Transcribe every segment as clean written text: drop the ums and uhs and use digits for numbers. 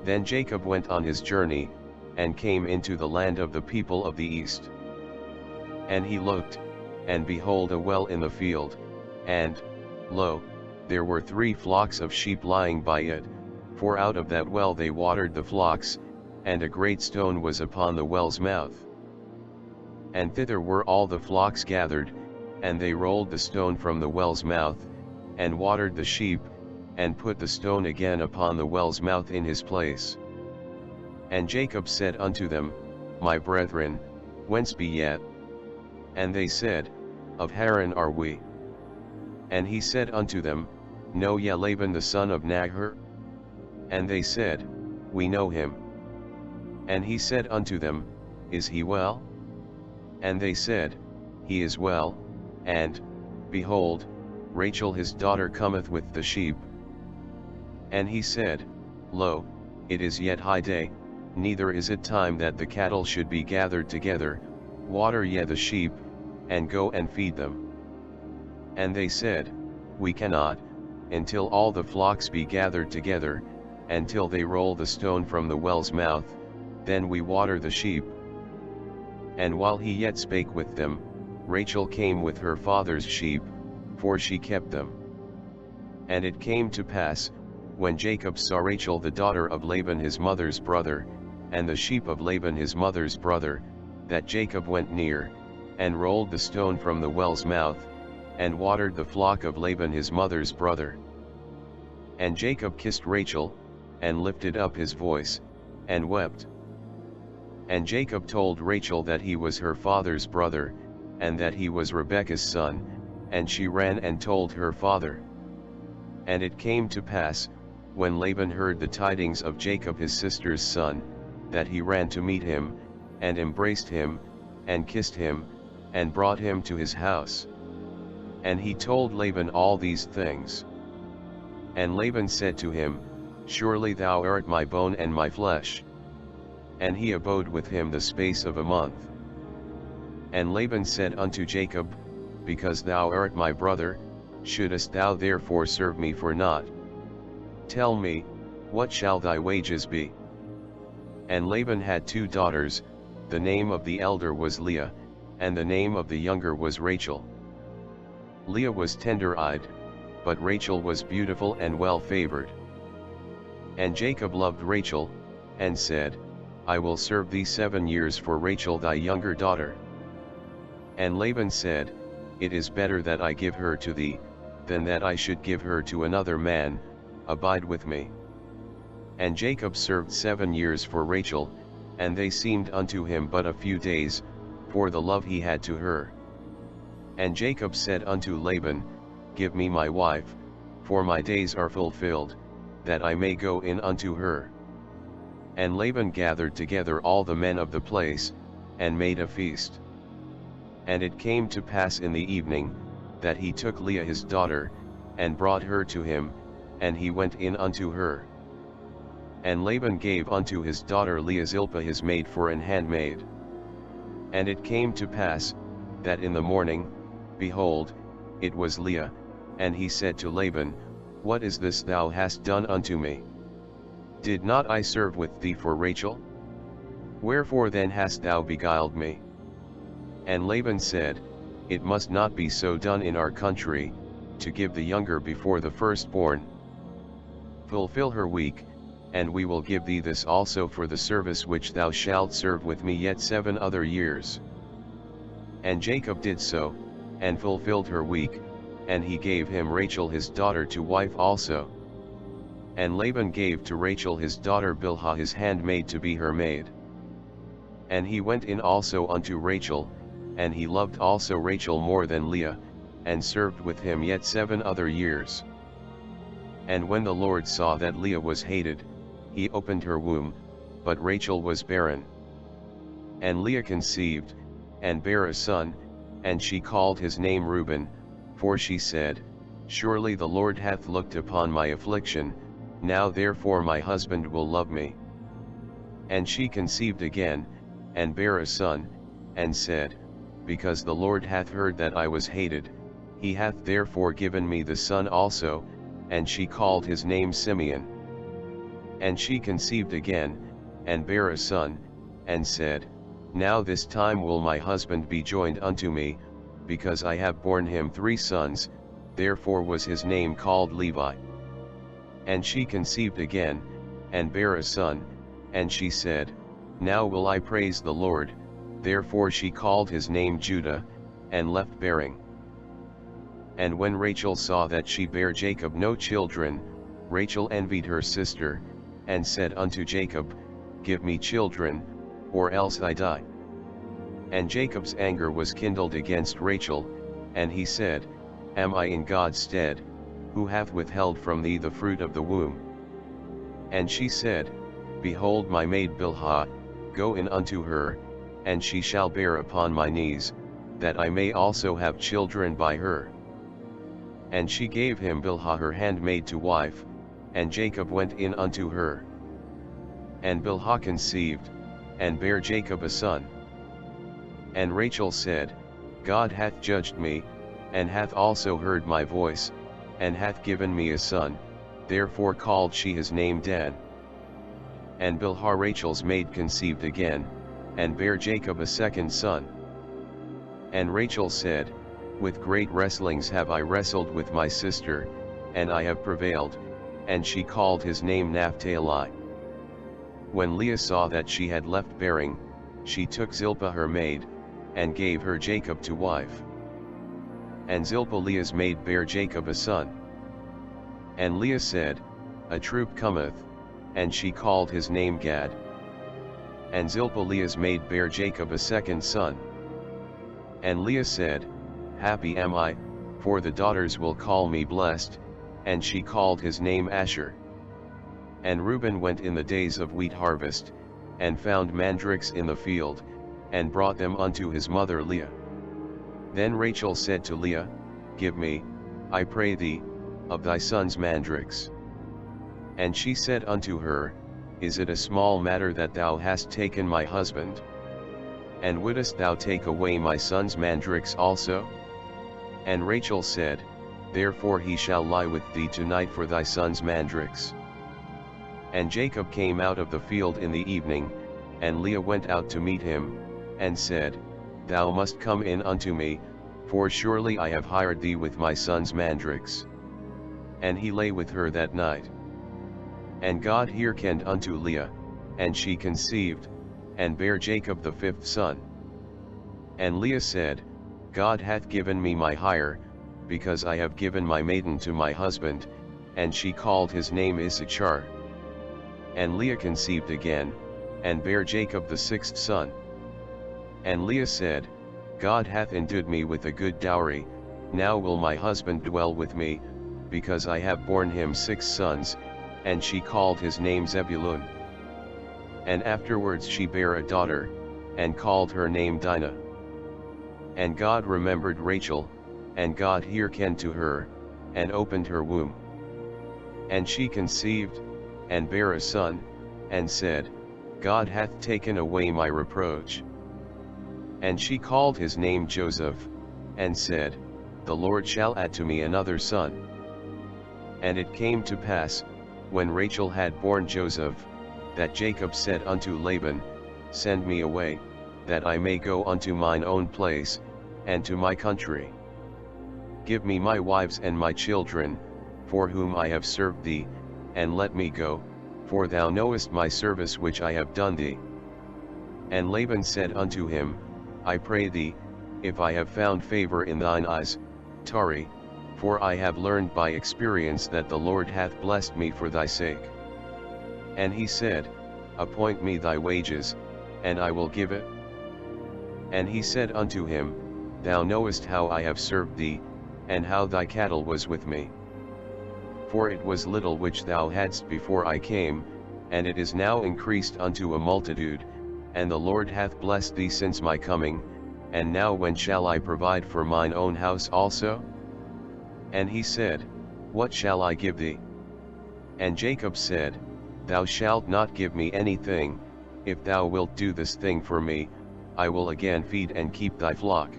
Then Jacob went on his journey, and came into the land of the people of the east. And he looked, and behold a well in the field, and, lo, there were 3 flocks of sheep lying by it, for out of that well they watered the flocks, and a great stone was upon the well's mouth. And thither were all the flocks gathered, and they rolled the stone from the well's mouth, and watered the sheep, and put the stone again upon the well's mouth in his place. And Jacob said unto them, My brethren, whence be ye? And they said, Of Haran are we. And he said unto them, Know ye Laban the son of Nahor? And they said, We know him. And he said unto them, Is he well? And they said, He is well, and, behold, Rachel his daughter cometh with the sheep. And he said, Lo, it is yet high day, neither is it time that the cattle should be gathered together, water ye the sheep, and go and feed them. And they said, We cannot, until all the flocks be gathered together, until they roll the stone from the well's mouth, then we water the sheep. And while he yet spake with them, Rachel came with her father's sheep, for she kept them. And it came to pass, when Jacob saw Rachel the daughter of Laban his mother's brother, and the sheep of Laban his mother's brother, that Jacob went near, and rolled the stone from the well's mouth, and watered the flock of Laban his mother's brother. And Jacob kissed Rachel, and lifted up his voice, and wept. And Jacob told Rachel that he was her father's brother, and that he was Rebekah's son, and she ran and told her father. And it came to pass, when Laban heard the tidings of Jacob his sister's son, that he ran to meet him, and embraced him, and kissed him, and brought him to his house. And he told Laban all these things. And Laban said to him, Surely thou art my bone and my flesh. And he abode with him the space of a month. And Laban said unto Jacob, Because thou art my brother, shouldest thou therefore serve me for naught? Tell me, what shall thy wages be? And Laban had 2 daughters, the name of the elder was Leah, and the name of the younger was Rachel. Leah was tender-eyed, but Rachel was beautiful and well-favored. And Jacob loved Rachel, and said, I will serve thee 7 years for Rachel thy younger daughter. And Laban said, It is better that I give her to thee, than that I should give her to another man, abide with me. And Jacob served 7 years for Rachel, and they seemed unto him but a few days, for the love he had to her. And Jacob said unto Laban, Give me my wife, for my days are fulfilled, that I may go in unto her. And Laban gathered together all the men of the place, and made a feast. And it came to pass in the evening, that he took Leah his daughter, and brought her to him, and he went in unto her. And Laban gave unto his daughter Leah Zilpah his maid for an handmaid. And it came to pass, that in the morning, behold, it was Leah, and he said to Laban, What is this thou hast done unto me? Did not I serve with thee for Rachel? Wherefore then hast thou beguiled me? And Laban said, It must not be so done in our country, to give the younger before the firstborn. Fulfill her week, and we will give thee this also for the service which thou shalt serve with me yet 7 other years. And Jacob did so, and fulfilled her week, and he gave him Rachel his daughter to wife also. And Laban gave to Rachel his daughter Bilhah his handmaid to be her maid. And he went in also unto Rachel, and he loved also Rachel more than Leah, and served with him yet 7 other years. And when the Lord saw that Leah was hated, he opened her womb, but Rachel was barren. And Leah conceived, and bare a son, and she called his name Reuben, for she said, Surely the Lord hath looked upon my affliction, now therefore my husband will love me. And she conceived again, and bare a son, and said, Because the Lord hath heard that I was hated, he hath therefore given me the son also, and she called his name Simeon. And she conceived again, and bare a son, and said, Now this time will my husband be joined unto me, because I have borne him 3 sons, therefore was his name called Levi. And she conceived again, and bare a son, and she said, Now will I praise the Lord, therefore she called his name Judah, and left bearing. And when Rachel saw that she bare Jacob no children, Rachel envied her sister, and said unto Jacob, Give me children, or else I die. And Jacob's anger was kindled against Rachel, and he said, Am I in God's stead, who hath withheld from thee the fruit of the womb? And she said, Behold my maid Bilhah, go in unto her, and she shall bear upon my knees, that I may also have children by her. And she gave him Bilhah her handmaid to wife, and Jacob went in unto her. And Bilhah conceived, and bare Jacob a son. And Rachel said, God hath judged me, and hath also heard my voice, and hath given me a son, therefore called she his name Dan. And Bilhah Rachel's maid conceived again, and bare Jacob a second son. And Rachel said, With great wrestlings have I wrestled with my sister, and I have prevailed, and she called his name Naphtali. When Leah saw that she had left bearing, she took Zilpah her maid, and gave her Jacob to wife. And Zilpah Leah's maid bare Jacob a son. And Leah said, A troop cometh, and she called his name Gad. And Zilpah Leah's maid bare Jacob a second son. And Leah said, Happy am I, for the daughters will call me blessed, and she called his name Asher. And Reuben went in the days of wheat harvest, and found mandrakes in the field, and brought them unto his mother Leah. Then Rachel said to Leah, Give me, I pray thee, of thy son's mandrakes. And she said unto her, Is it a small matter that thou hast taken my husband? And wouldest thou take away my son's mandrakes also? And Rachel said, Therefore he shall lie with thee tonight for thy son's mandrakes. And Jacob came out of the field in the evening, and Leah went out to meet him, and said, Thou must come in unto me, for surely I have hired thee with my son's mandrakes. And he lay with her that night. And God hearkened unto Leah, and she conceived, and bare Jacob the 5th son. And Leah said, God hath given me my hire, because I have given my maiden to my husband, and she called his name Issachar. And Leah conceived again, and bare Jacob the 6th son. And Leah said, God hath endued me with a good dowry, now will my husband dwell with me, because I have borne him 6 sons, and she called his name Zebulun. And afterwards she bare a daughter, and called her name Dinah. And God remembered Rachel, and God hearkened to her, and opened her womb. And she conceived, and bare a son, and said, God hath taken away my reproach. And she called his name Joseph, and said, The Lord shall add to me another son. And it came to pass, when Rachel had borne Joseph, that Jacob said unto Laban, Send me away, that I may go unto mine own place, and to my country. Give me my wives and my children, for whom I have served thee, and let me go, for thou knowest my service which I have done thee. And Laban said unto him, I pray thee, if I have found favor in thine eyes, tarry, for I have learned by experience that the Lord hath blessed me for thy sake. And he said, Appoint me thy wages, and I will give it. And he said unto him, Thou knowest how I have served thee, and how thy cattle was with me. For it was little which thou hadst before I came, and it is now increased unto a multitude, and the Lord hath blessed thee since my coming, and now when shall I provide for mine own house also? And he said, What shall I give thee? And Jacob said, Thou shalt not give me anything, if thou wilt do this thing for me, I will again feed and keep thy flock.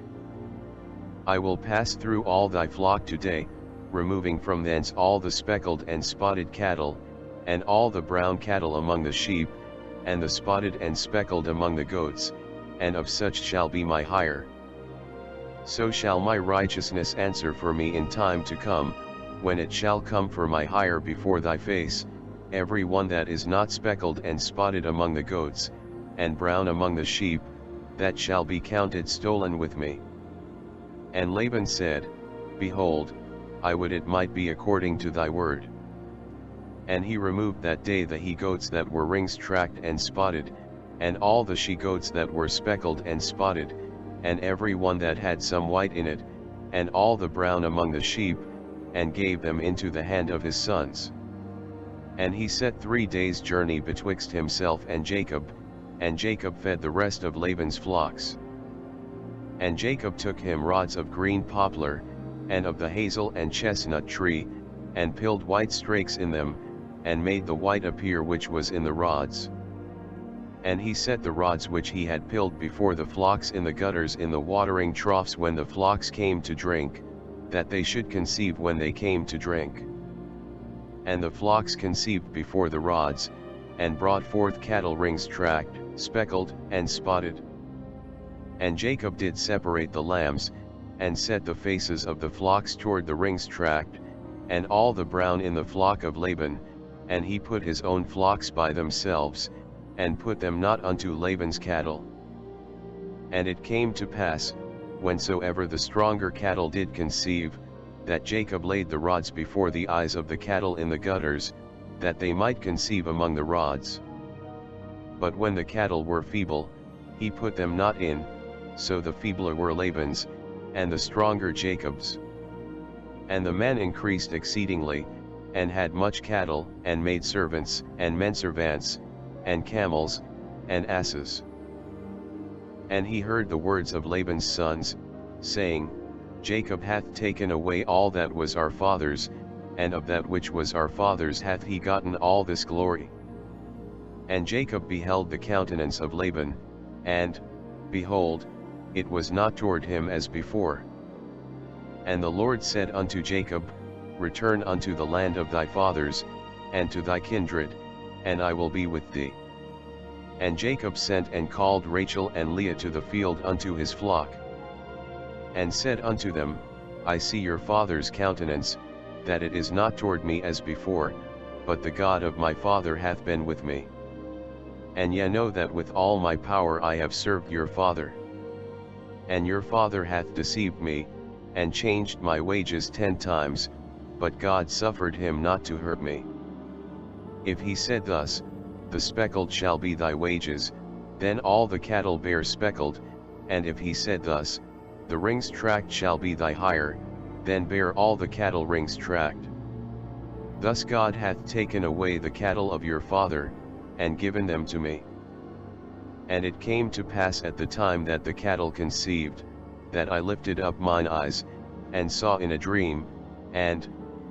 I will pass through all thy flock today, removing from thence all the speckled and spotted cattle, and all the brown cattle among the sheep, and the spotted and speckled among the goats, and of such shall be my hire. So shall my righteousness answer for me in time to come, when it shall come for my hire before thy face, every one that is not speckled and spotted among the goats, and brown among the sheep, that shall be counted stolen with me. And Laban said, Behold, I would it might be according to thy word. And he removed that day the he-goats that were ring-tracked and spotted, and all the she-goats that were speckled and spotted, and every one that had some white in it, and all the brown among the sheep, and gave them into the hand of his sons. And he set 3 days' journey betwixt himself and Jacob fed the rest of Laban's flocks. And Jacob took him rods of green poplar, and of the hazel and chestnut tree, and pilled white strakes in them, and made the white appear which was in the rods. And he set the rods which he had pilled before the flocks in the gutters in the watering troughs when the flocks came to drink, that they should conceive when they came to drink. And the flocks conceived before the rods, and brought forth cattle ring-tracked, speckled, and spotted. And Jacob did separate the lambs, and set the faces of the flocks toward the ring-tracked, and all the brown in the flock of Laban, and he put his own flocks by themselves, and put them not unto Laban's cattle. And it came to pass, whensoever the stronger cattle did conceive, that Jacob laid the rods before the eyes of the cattle in the gutters, that they might conceive among the rods. But when the cattle were feeble, he put them not in, so the feebler were Laban's, and the stronger Jacob's. And the men increased exceedingly, and had much cattle, and maid servants, and menservants, and camels, and asses. And he heard the words of Laban's sons, saying, Jacob hath taken away all that was our father's, and of that which was our father's hath he gotten all this glory. And Jacob beheld the countenance of Laban, and, behold, it was not toward him as before. And the Lord said unto Jacob, Return unto the land of thy fathers, and to thy kindred, and I will be with thee. And Jacob sent and called Rachel and Leah to the field unto his flock, and said unto them, I see your father's countenance, that it is not toward me as before, but the God of my father hath been with me. And ye know that with all my power I have served your father. And your father hath deceived me, and changed my wages 10 times, but God suffered him not to hurt me. If he said thus, The speckled shall be thy wages, then all the cattle bear speckled, and if he said thus, The ring-tracked shall be thy hire, then bear all the cattle ring-tracked. Thus God hath taken away the cattle of your father, and given them to me. And it came to pass at the time that the cattle conceived, that I lifted up mine eyes, and saw in a dream, and,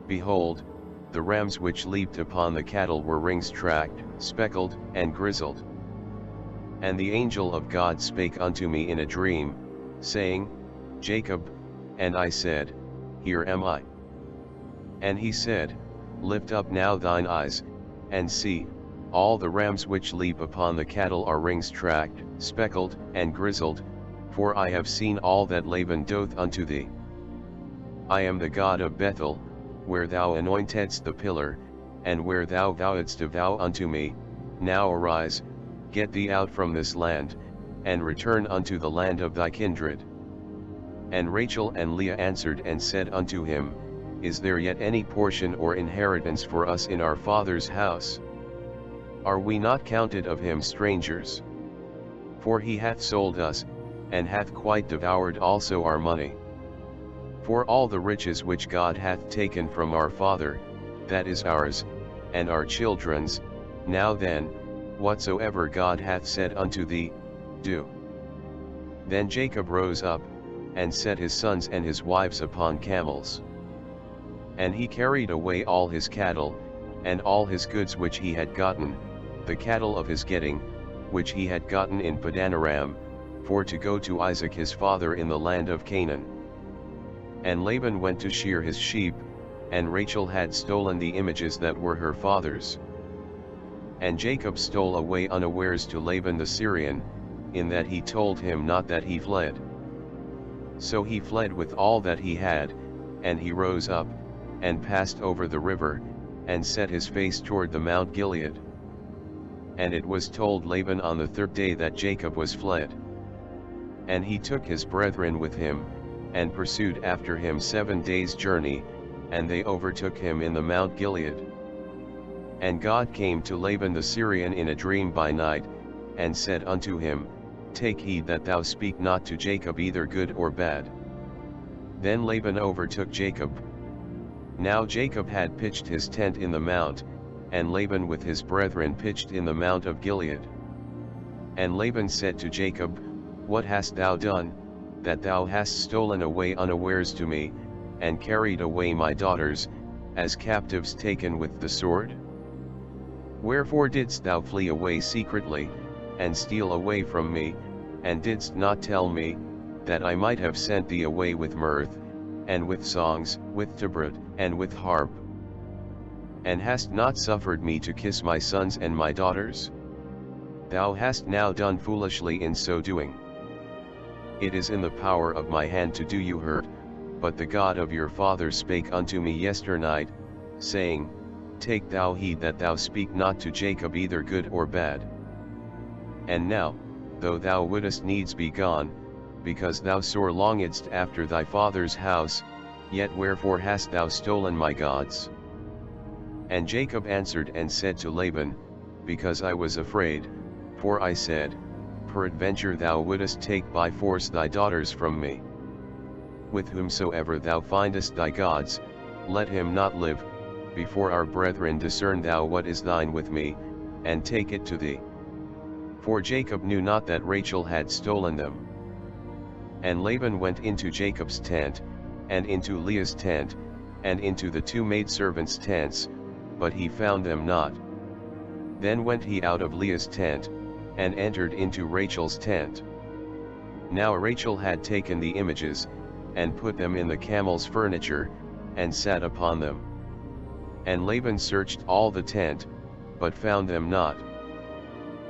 behold, the rams which leaped upon the cattle were ring-tracked, speckled, and grizzled. And the angel of God spake unto me in a dream, saying, Jacob, and I said, Here am I. And he said, Lift up now thine eyes, and see, all the rams which leap upon the cattle are ring-tracked, speckled, and grizzled, for I have seen all that Laban doth unto thee. I am the God of Bethel, where thou anointedst the pillar, and where thou vowedst a vow unto me. Now arise, get thee out from this land, and return unto the land of thy kindred. And Rachel and Leah answered and said unto him, Is there yet any portion or inheritance for us in our father's house? Are we not counted of him strangers? For he hath sold us, and hath quite devoured also our money. For all the riches which God hath taken from our father, that is ours, and our children's. Now then, whatsoever God hath said unto thee, do. Then Jacob rose up, and set his sons and his wives upon camels. And he carried away all his cattle, and all his goods which he had gotten, the cattle of his getting, which he had gotten in Padanaram, for to go to Isaac his father in the land of Canaan. And Laban went to shear his sheep, and Rachel had stolen the images that were her father's. And Jacob stole away unawares to Laban the Syrian, in that he told him not that he fled. So he fled with all that he had, and he rose up, and passed over the river, and set his face toward the Mount Gilead. And it was told Laban on the third day that Jacob was fled. And he took his brethren with him, and pursued after him 7 days' journey, and they overtook him in the Mount Gilead. And God came to Laban the Syrian in a dream by night, and said unto him, Take heed that thou speak not to Jacob either good or bad. Then Laban overtook Jacob. Now Jacob had pitched his tent in the mount, and Laban with his brethren pitched in the mount of Gilead. And Laban said to Jacob, What hast thou done, that thou hast stolen away unawares to me, and carried away my daughters, as captives taken with the sword? Wherefore didst thou flee away secretly, and steal away from me, and didst not tell me, that I might have sent thee away with mirth, and with songs, with tabret, and with harp? And hast not suffered me to kiss my sons and my daughters? Thou hast now done foolishly in so doing. It is in the power of my hand to do you hurt, but the God of your fathers spake unto me yesternight, saying, Take thou heed that thou speak not to Jacob either good or bad. And now, though thou wouldest needs be gone, because thou sore longedst after thy father's house, yet wherefore hast thou stolen my gods? And Jacob answered and said to Laban, Because I was afraid, for I said, Peradventure thou wouldest take by force thy daughters from me. With whomsoever thou findest thy gods, let him not live. Before our brethren discern thou what is thine with me, and take it to thee. For Jacob knew not that Rachel had stolen them. And Laban went into Jacob's tent, and into Leah's tent, and into the 2 maidservants' tents, but he found them not. Then went he out of Leah's tent, and entered into Rachel's tent. Now Rachel had taken the images, and put them in the camel's furniture, and sat upon them. And Laban searched all the tent, but found them not.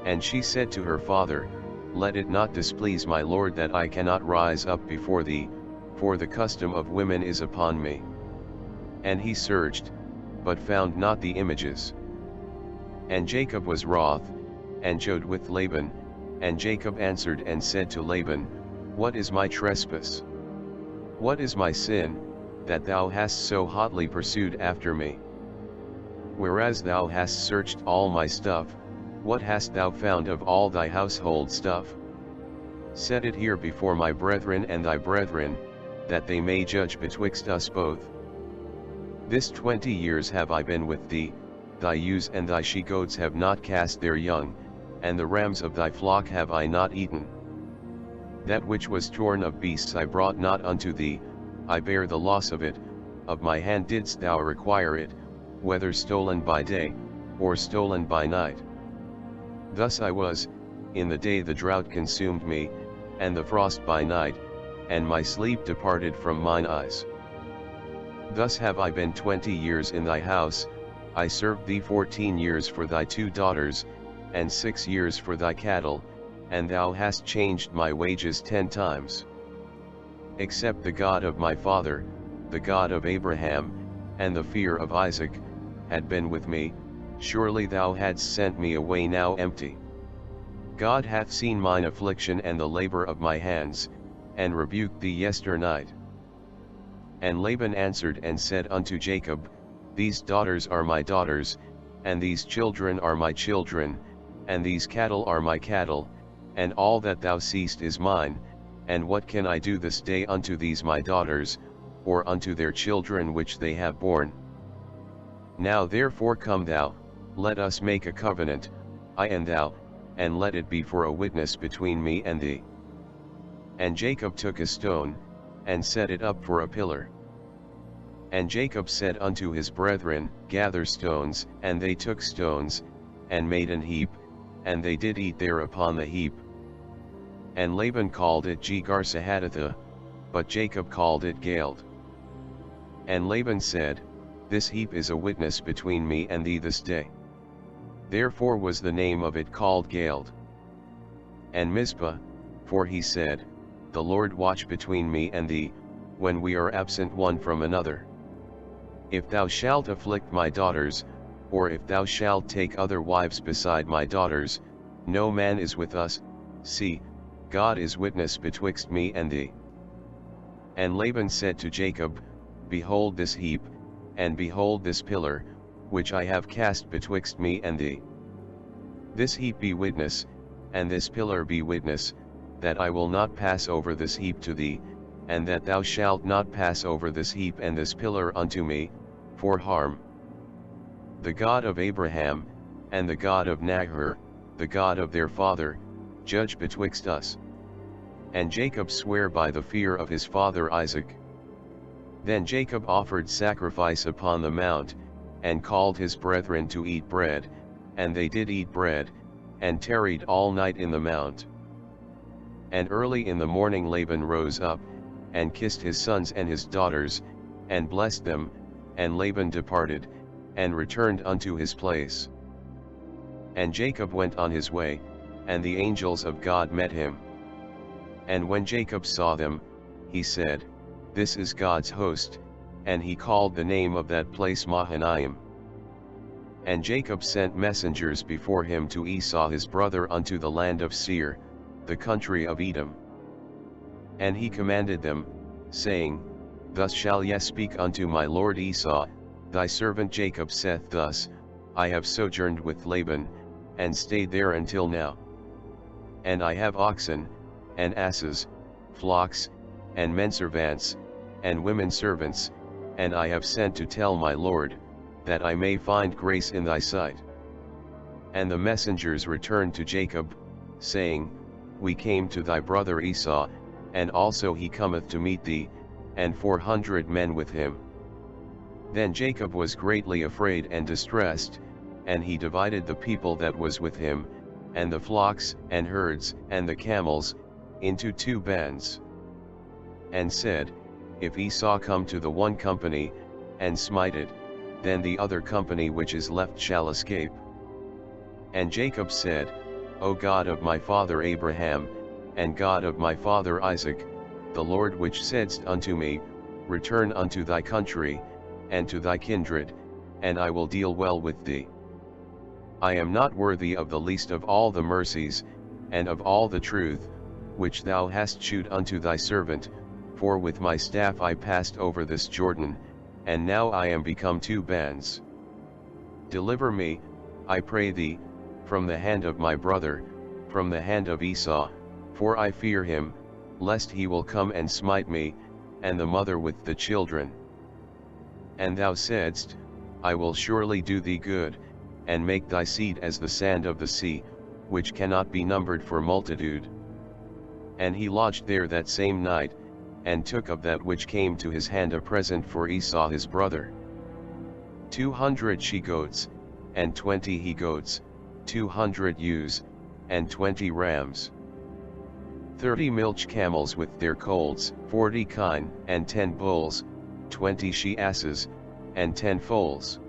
And she said to her father, Let it not displease my lord that I cannot rise up before thee, for the custom of women is upon me. And he searched, but found not the images. And Jacob was wroth, and chode with Laban, and Jacob answered and said to Laban, What is my trespass? What is my sin, that thou hast so hotly pursued after me? Whereas thou hast searched all my stuff, what hast thou found of all thy household stuff? Set it here before my brethren and thy brethren, that they may judge betwixt us both. This 20 years have I been with thee, thy ewes and thy she-goats have not cast their young, and the rams of thy flock have I not eaten. That which was torn of beasts I brought not unto thee, I bear the loss of it, of my hand didst thou require it, whether stolen by day, or stolen by night. Thus I was, in the day the drought consumed me, and the frost by night, and my sleep departed from mine eyes. Thus have I been 20 years in thy house, I served thee 14 years for thy 2 daughters, and 6 years for thy cattle, and thou hast changed my wages 10 times. Except the God of my father, the God of Abraham, and the fear of Isaac, had been with me, surely thou hadst sent me away now empty. God hath seen mine affliction and the labor of my hands, and rebuked thee yesternight. And Laban answered and said unto Jacob, These daughters are my daughters, and these children are my children, and these cattle are my cattle, and all that thou seest is mine, and what can I do this day unto these my daughters, or unto their children which they have borne? Now therefore come thou, let us make a covenant, I and thou, and let it be for a witness between me and thee. And Jacob took a stone, and set it up for a pillar. And Jacob said unto his brethren, Gather stones, and they took stones, and made an heap, and they did eat there upon the heap. And Laban called it Jegar-Sahadutha, but Jacob called it Galeed. And Laban said, This heap is a witness between me and thee this day. Therefore was the name of it called Galeed. And Mizpah, for he said, The Lord watch between me and thee, when we are absent one from another. If thou shalt afflict my daughters, or if thou shalt take other wives beside my daughters, no man is with us, see, God is witness betwixt me and thee. And Laban said to Jacob, Behold this heap, and behold this pillar, which I have cast betwixt me and thee. This heap be witness, and this pillar be witness, that I will not pass over this heap to thee, and that thou shalt not pass over this heap and this pillar unto me, for harm. The God of Abraham, and the God of Nahor, the God of their father, judge betwixt us. And Jacob sware by the fear of his father Isaac. Then Jacob offered sacrifice upon the mount, and called his brethren to eat bread, and they did eat bread, and tarried all night in the mount. And early in the morning Laban rose up, and kissed his sons and his daughters, and blessed them, and Laban departed, and returned unto his place. And Jacob went on his way, and the angels of God met him. And when Jacob saw them, he said, This is God's host, and he called the name of that place Mahanaim. And Jacob sent messengers before him to Esau his brother unto the land of Seir, the country of Edom. And he commanded them, saying, Thus shall ye speak unto my lord Esau, Thy servant Jacob saith thus, I have sojourned with Laban, and stayed there until now. And I have oxen, and asses, flocks, and menservants, and women servants, and I have sent to tell my lord, that I may find grace in thy sight. And the messengers returned to Jacob, saying, We came to thy brother Esau, and also he cometh to meet thee, and 400 men with him. Then Jacob was greatly afraid and distressed, and he divided the people that was with him, and the flocks and herds and the camels, into 2 bands. And said, If Esau come to the one company, and smite it, then the other company which is left shall escape. And Jacob said, O God of my father Abraham, and God of my father Isaac, the Lord which saidst unto me, Return unto thy country, and to thy kindred, and I will deal well with thee. I am not worthy of the least of all the mercies, and of all the truth, which thou hast shewed unto thy servant, for with my staff I passed over this Jordan, and now I am become 2 bands. Deliver me, I pray thee, from the hand of my brother, from the hand of Esau, for I fear him, lest he will come and smite me, and the mother with the children. And thou saidst, I will surely do thee good, and make thy seed as the sand of the sea, which cannot be numbered for multitude. And he lodged there that same night, and took of that which came to his hand a present for Esau his brother. 200 she-goats, and 20 he-goats, 200 ewes, and 20 rams. 30 milch camels with their colts, 40 kine, and 10 bulls, 20 she-asses, and 10 foals.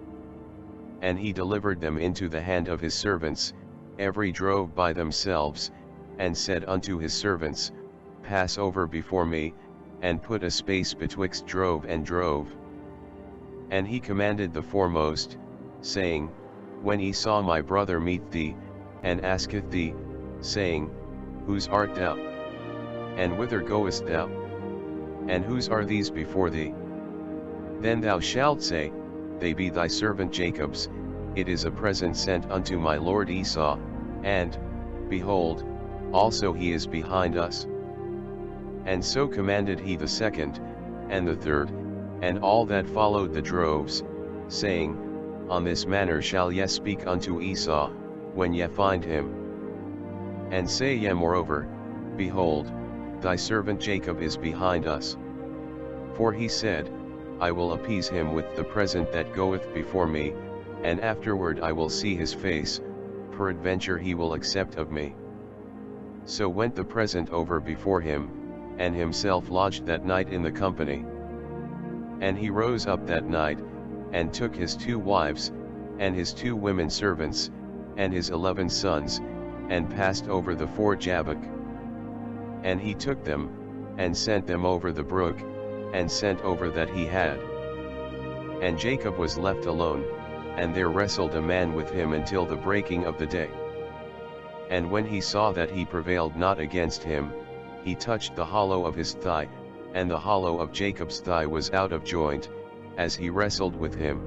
And he delivered them into the hand of his servants, every drove by themselves, and said unto his servants, Pass over before me, and put a space betwixt drove and drove. And he commanded the foremost, saying, When Esau my brother meet thee, and asketh thee, saying, Whose art thou? And whither goest thou? And whose are these before thee? Then thou shalt say, They be thy servant Jacob's, it is a present sent unto my lord Esau, and, behold, also he is behind us. And so commanded he the second, and the third, and all that followed the droves, saying, On this manner shall ye speak unto Esau, when ye find him. And say ye moreover, Behold, thy servant Jacob is behind us. For he said, I will appease him with the present that goeth before me, and afterward I will see his face, peradventure he will accept of me. So went the present over before him, and himself lodged that night in the company. And he rose up that night, and took his 2 wives, and his 2 women servants, and his 11 sons, and passed over the ford Jabbok. And he took them, and sent them over the brook, and sent over that he had. And Jacob was left alone, and there wrestled a man with him until the breaking of the day. And when he saw that he prevailed not against him, he touched the hollow of his thigh, and the hollow of Jacob's thigh was out of joint, as he wrestled with him.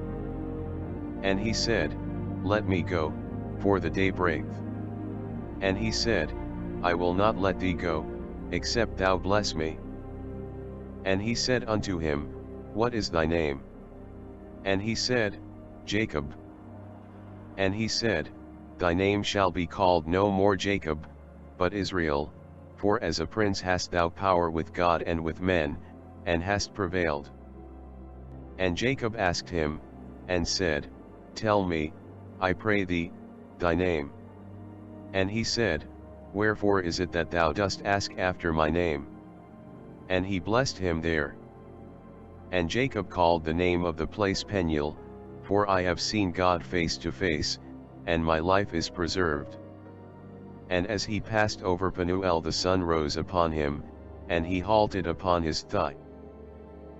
And he said, Let me go, for the day breaketh. And he said, I will not let thee go, except thou bless me. And he said unto him, What is thy name? And he said, Jacob. And he said, Thy name shall be called no more Jacob, but Israel, for as a prince hast thou power with God and with men, and hast prevailed. And Jacob asked him, and said, Tell me, I pray thee, thy name. And he said, Wherefore is it that thou dost ask after my name? And he blessed him there. And Jacob called the name of the place Peniel, for I have seen God face to face, and my life is preserved. And as he passed over Penuel the sun rose upon him, and he halted upon his thigh.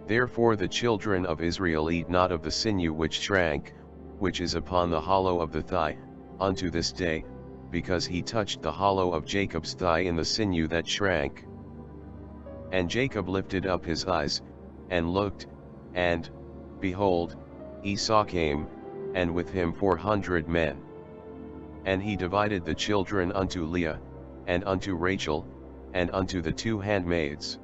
Therefore the children of Israel eat not of the sinew which shrank, which is upon the hollow of the thigh, unto this day, because he touched the hollow of Jacob's thigh in the sinew that shrank. And Jacob lifted up his eyes, and looked, and, behold, Esau came, and with him 400 men. And he divided the children unto Leah, and unto Rachel, and unto the 2 handmaids.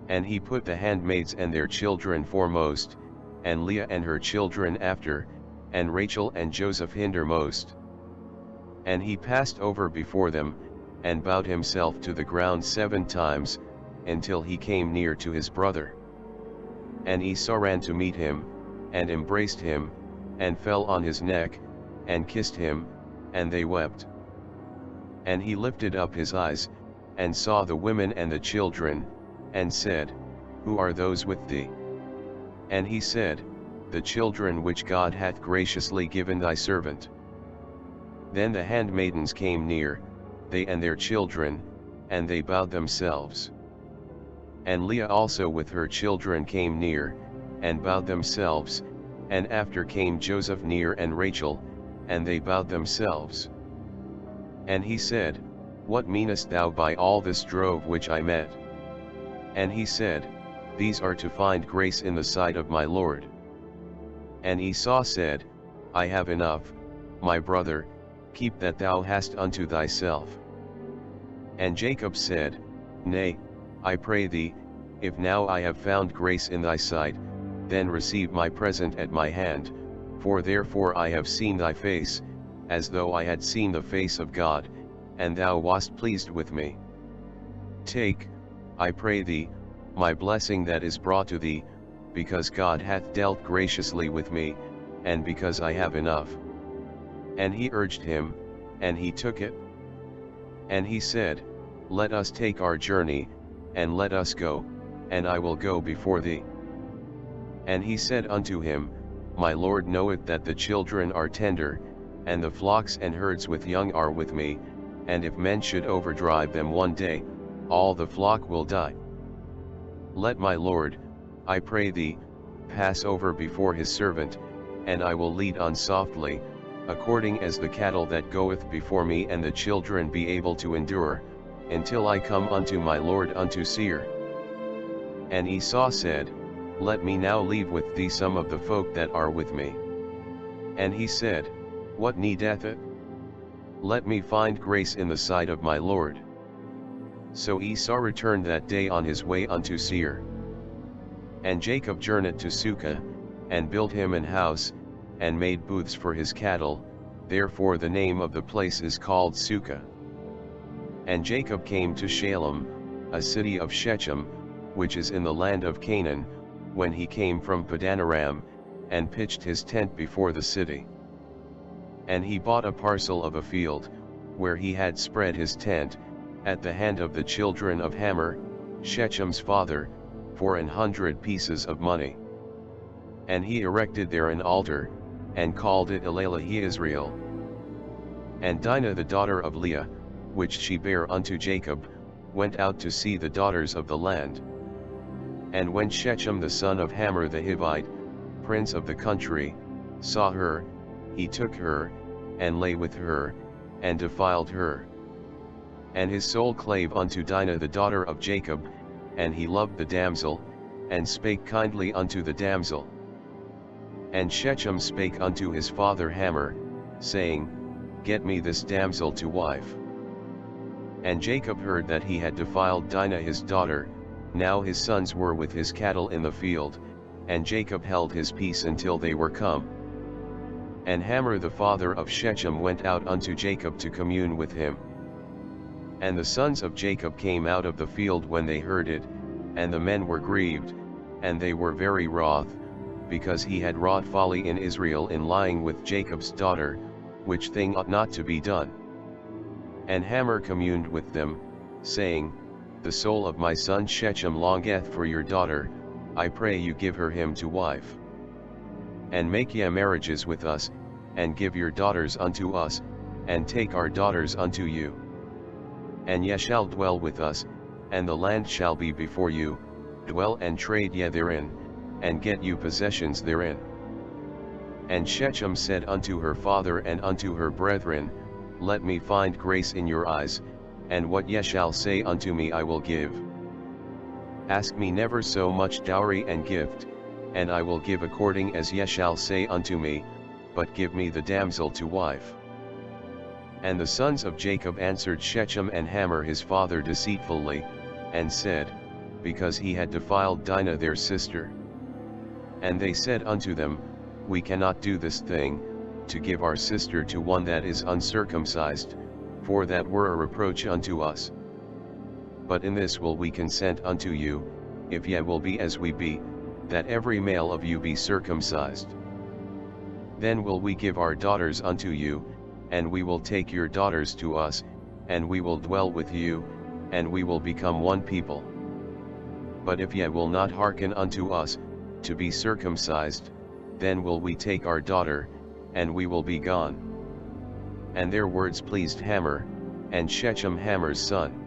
And he put the handmaids and their children foremost, and Leah and her children after, and Rachel and Joseph hindermost. And he passed over before them, and bowed himself to the ground 7 times, until he came near to his brother. And Esau ran to meet him, and embraced him, and fell on his neck, and kissed him, and they wept. And he lifted up his eyes, and saw the women and the children, and said, Who are those with thee? And he said, The children which God hath graciously given thy servant. Then the handmaidens came near, they and their children, and they bowed themselves. And Leah also with her children came near, and bowed themselves, and after came Joseph near and Rachel, and they bowed themselves. And he said, What meanest thou by all this drove which I met? And he said, These are to find grace in the sight of my Lord. And Esau said, I have enough, my brother, keep that thou hast unto thyself. And Jacob said, Nay, I pray thee, if now I have found grace in thy sight, then receive my present at my hand, for therefore I have seen thy face, as though I had seen the face of God, and thou wast pleased with me. Take, I pray thee, my blessing that is brought to thee, because God hath dealt graciously with me, and because I have enough. And he urged him, and he took it. And he said, Let us take our journey, and let us go, and I will go before thee. And he said unto him, My Lord knoweth that the children are tender, and the flocks and herds with young are with me, and if men should overdrive them one day, all the flock will die. Let my Lord, I pray thee, pass over before his servant, and I will lead on softly, according as the cattle that goeth before me and the children be able to endure, until I come unto my Lord unto Seir. And Esau said, Let me now leave with thee some of the folk that are with me. And he said, What needeth it? Let me find grace in the sight of my Lord. So Esau returned that day on his way unto Seir. And Jacob journeyed to Succoth, and built him an house, and made booths for his cattle, therefore the name of the place is called Succoth. And Jacob came to Shalem, a city of Shechem, which is in the land of Canaan, when he came from Padanaram, and pitched his tent before the city. And he bought a parcel of a field, where he had spread his tent, at the hand of the children of Hamor, Shechem's father, for 100 pieces of money. And he erected there an altar, and called it Elelahi Israel. And Dinah the daughter of Leah, which she bare unto Jacob, went out to see the daughters of the land. And when Shechem the son of Hamor the Hivite, prince of the country, saw her, he took her, and lay with her, and defiled her. And his soul clave unto Dinah the daughter of Jacob, and he loved the damsel, and spake kindly unto the damsel. And Shechem spake unto his father Hamor, saying, Get me this damsel to wife. And Jacob heard that he had defiled Dinah his daughter. Now his sons were with his cattle in the field, and Jacob held his peace until they were come. And Hamor the father of Shechem went out unto Jacob to commune with him. And the sons of Jacob came out of the field when they heard it, and the men were grieved, and they were very wroth, because he had wrought folly in Israel in lying with Jacob's daughter, which thing ought not to be done. And Hamor communed with them, saying, The soul of my son Shechem longeth for your daughter, I pray you give her him to wife. And make ye marriages with us, and give your daughters unto us, and take our daughters unto you. And ye shall dwell with us, and the land shall be before you, dwell and trade ye therein, and get you possessions therein. And Shechem said unto her father and unto her brethren, Let me find grace in your eyes, and what ye shall say unto me I will give. Ask me never so much dowry and gift, and I will give according as ye shall say unto me, but give me the damsel to wife. And the sons of Jacob answered Shechem and Hamor his father deceitfully, and said, Because he had defiled Dinah their sister. And they said unto them, We cannot do this thing, to give our sister to one that is uncircumcised, for that were a reproach unto us. But in this will we consent unto you, if ye will be as we be, that every male of you be circumcised. Then will we give our daughters unto you, and we will take your daughters to us, and we will dwell with you, and we will become one people. But if ye will not hearken unto us, to be circumcised, then will we take our daughter, and we will be gone. And their words pleased Hamor, and Shechem Hamor's son.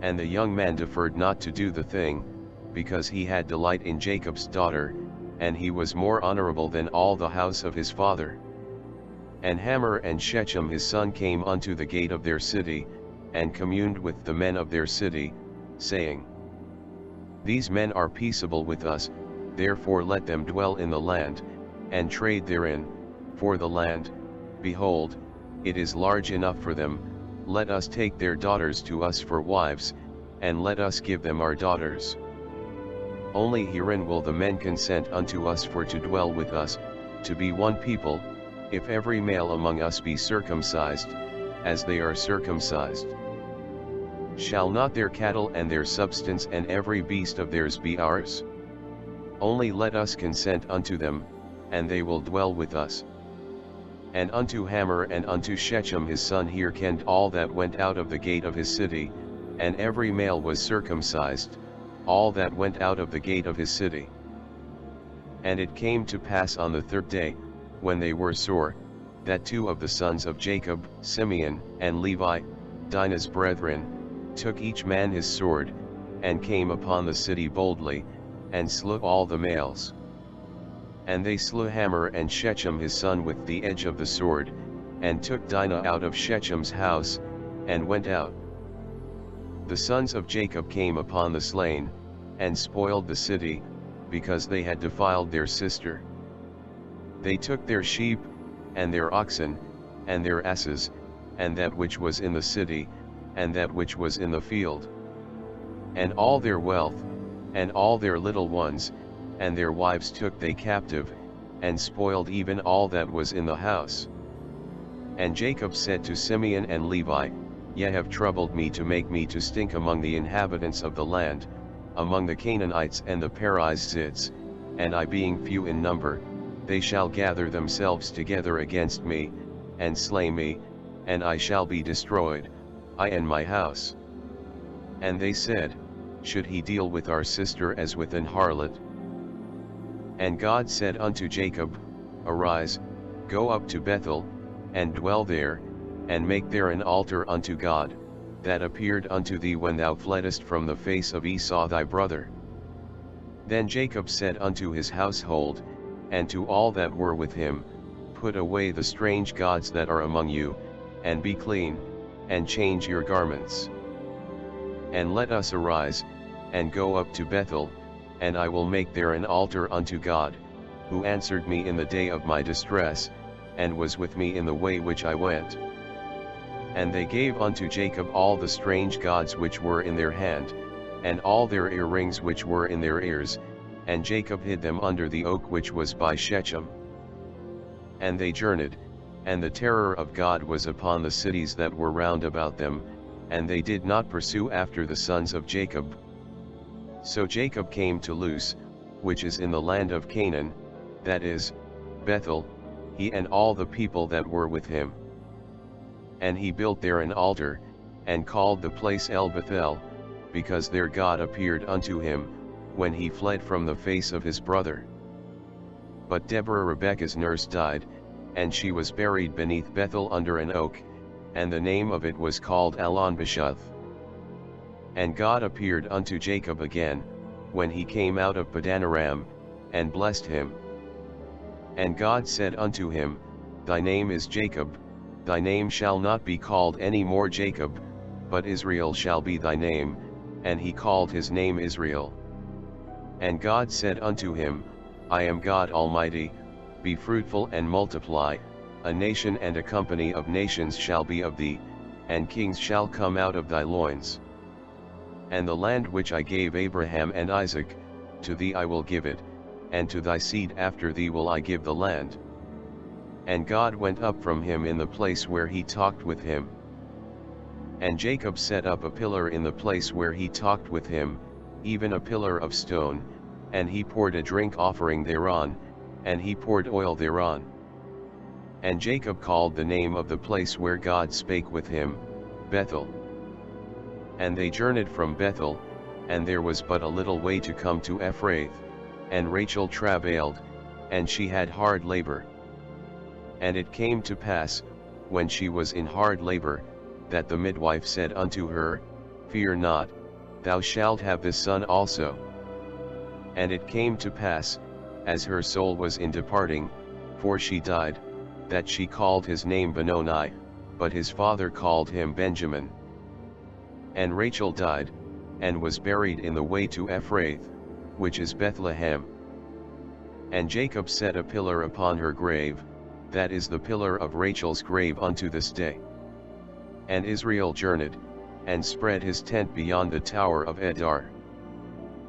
And the young man deferred not to do the thing, because he had delight in Jacob's daughter, and he was more honorable than all the house of his father. And Hamor and Shechem his son came unto the gate of their city, and communed with the men of their city, saying, These men are peaceable with us, therefore let them dwell in the land, and trade therein, for the land, behold, it is large enough for them, let us take their daughters to us for wives, and let us give them our daughters. Only herein will the men consent unto us for to dwell with us, to be one people, if every male among us be circumcised, as they are circumcised. Shall not their cattle and their substance and every beast of theirs be ours? Only let us consent unto them, and they will dwell with us. And unto Hamor and unto Shechem his son hearkened all that went out of the gate of his city, and every male was circumcised, all that went out of the gate of his city. And it came to pass on the third day, when they were sore, that two of the sons of Jacob, Simeon and Levi, Dinah's brethren, took each man his sword, and came upon the city boldly, and slew all the males. And they slew Hamor and Shechem his son with the edge of the sword, and took Dinah out of Shechem's house, and went out. The sons of Jacob came upon the slain, and spoiled the city, because they had defiled their sister. They took their sheep, and their oxen, and their asses, and that which was in the city, and that which was in the field. And all their wealth, and all their little ones, and their wives took they captive, and spoiled even all that was in the house. And Jacob said to Simeon and Levi, Ye have troubled me to make me to stink among the inhabitants of the land, among the Canaanites and the Perizzites, and I being few in number, they shall gather themselves together against me, and slay me, and I shall be destroyed, I and my house. And they said, Should he deal with our sister as with an harlot? And God said unto Jacob, Arise, go up to Bethel, and dwell there, and make there an altar unto God, that appeared unto thee when thou fleddest from the face of Esau thy brother. Then Jacob said unto his household, and to all that were with him, Put away the strange gods that are among you, and be clean, and change your garments. And let us arise, and go up to Bethel, and I will make there an altar unto God, who answered me in the day of my distress, and was with me in the way which I went. And they gave unto Jacob all the strange gods which were in their hand, and all their earrings which were in their ears, and Jacob hid them under the oak which was by Shechem. And they journeyed, and the terror of God was upon the cities that were round about them, and they did not pursue after the sons of Jacob. So Jacob came to Luz, which is in the land of Canaan, that is, Bethel, he and all the people that were with him. And he built there an altar, and called the place El Bethel, because there God appeared unto him, when he fled from the face of his brother. But Deborah Rebekah's nurse died, and she was buried beneath Bethel under an oak, and the name of it was called Allon-Bashuth. And God appeared unto Jacob again, when he came out of Padanaram, and blessed him. And God said unto him, Thy name is Jacob, thy name shall not be called any more Jacob, but Israel shall be thy name, and he called his name Israel. And God said unto him, I am God Almighty, be fruitful and multiply, a nation and a company of nations shall be of thee, and kings shall come out of thy loins. And the land which I gave Abraham and Isaac, to thee I will give it, and to thy seed after thee will I give the land. And God went up from him in the place where he talked with him. And Jacob set up a pillar in the place where he talked with him, even a pillar of stone, and he poured a drink offering thereon, and he poured oil thereon. And Jacob called the name of the place where God spake with him, Bethel. And they journeyed from Bethel, and there was but a little way to come to Ephrath, and Rachel travailed, and she had hard labor. And it came to pass, when she was in hard labor, that the midwife said unto her, Fear not, thou shalt have this son also. And it came to pass, as her soul was in departing, for she died, that she called his name Benoni, but his father called him Benjamin. And Rachel died, and was buried in the way to Ephrath, which is Bethlehem. And Jacob set a pillar upon her grave, that is the pillar of Rachel's grave unto this day. And Israel journeyed, and spread his tent beyond the tower of Edar.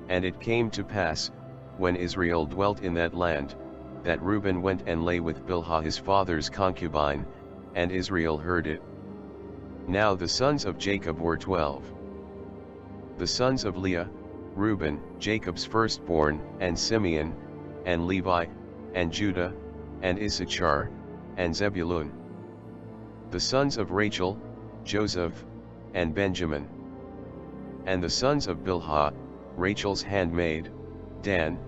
And it came to pass, when Israel dwelt in that land, that Reuben went and lay with Bilhah his father's concubine, and Israel heard it. Now the sons of Jacob were 12. The sons of Leah, Reuben, Jacob's firstborn, and Simeon, and Levi, and Judah, and Issachar, and Zebulun. The sons of Rachel, Joseph, and Benjamin. And the sons of Bilhah, Rachel's handmaid, Dan,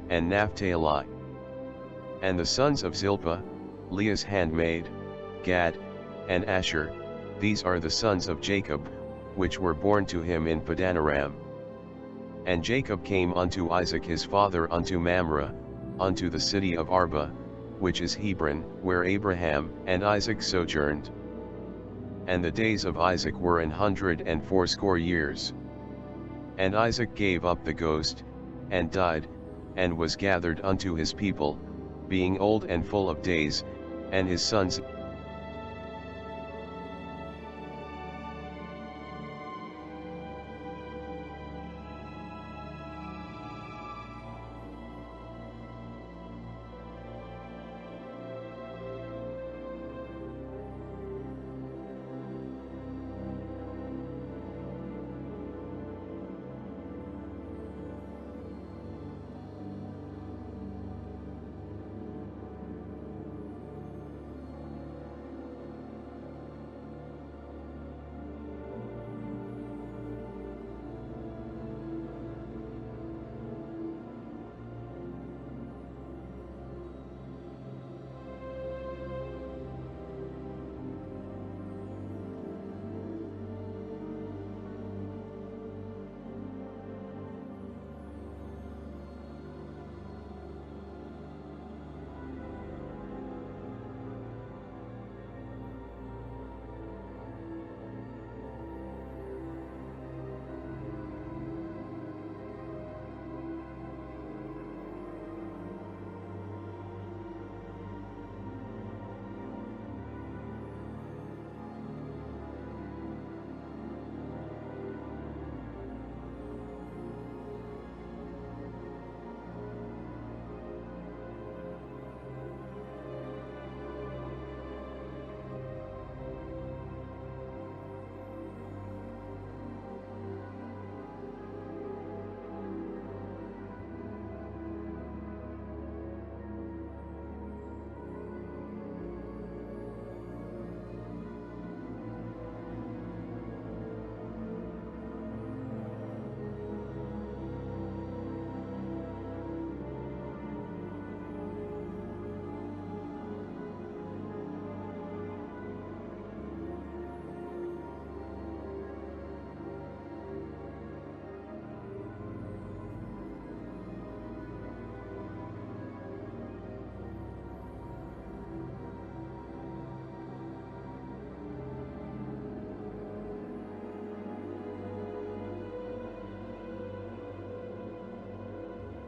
and Naphtali. And the sons of Zilpah, Leah's handmaid, Gad, and Asher, these are the sons of Jacob, which were born to him in Padanaram. And Jacob came unto Isaac his father unto Mamre, unto the city of Arba, which is Hebron, where Abraham and Isaac sojourned. And the days of Isaac were 180 years. And Isaac gave up the ghost, and died, and was gathered unto his people, being old and full of days, and his sons